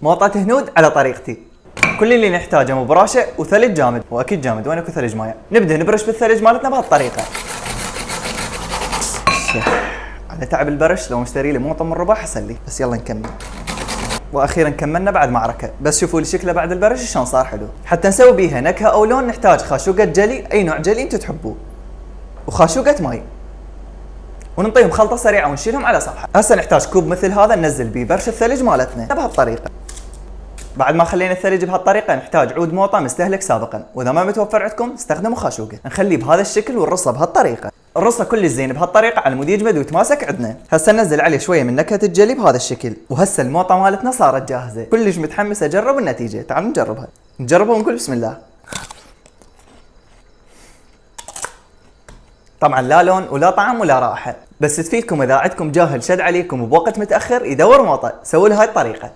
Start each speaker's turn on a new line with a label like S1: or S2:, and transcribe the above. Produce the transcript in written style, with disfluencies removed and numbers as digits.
S1: موطة هنود على طريقتي. كل اللي نحتاجه مبراشة وثلج جامد، واكيد جامد وين اكو ثلج مايع. نبدا نبرش بالثلج مالتنا بهالطريقة. على تعب البرش، لو مشتري لي موطة من ربع حسن لي، بس يلا نكمل. واخيرا كملنا بعد معركة، بس شوفوا لي شكله بعد البرش شلون صار حلو. حتى نسوي بيها نكهة او لون نحتاج خاشوقة جلي، اي نوع جلي انتم تحبوه، وخاشوقة ماي، وننطيهم خلطة سريعة ونشيلهم على صفحة. هسه نحتاج كوب مثل هذا ننزل بيه برش الثلج مالتنا بهالطريقة. بعد ما خلينا الثلج بهالطريقة نحتاج عود موطة مستهلك سابقا، واذا ما متوفر عندكم استخدموا خاشوقة. نخليه بهذا الشكل ونرصه بهالطريقة. نرصه كل زين بهالطريقة على مود يجمد ويتماسك عندنا. هسه ننزل عليه شوية من نكهة الجلي بهذا الشكل، وهسه الموطة مالتنا صارت جاهزة. كلش متحمس اجرب النتيجة. تعالوا نجربها. نجربها ونقول بسم الله. طبعا لا لون ولا طعم ولا رائحة، بس تفيدكم اذا عندكم جاهل شد عليكم وبوقت متأخر يدور موطة، سووا له هاي الطريقة.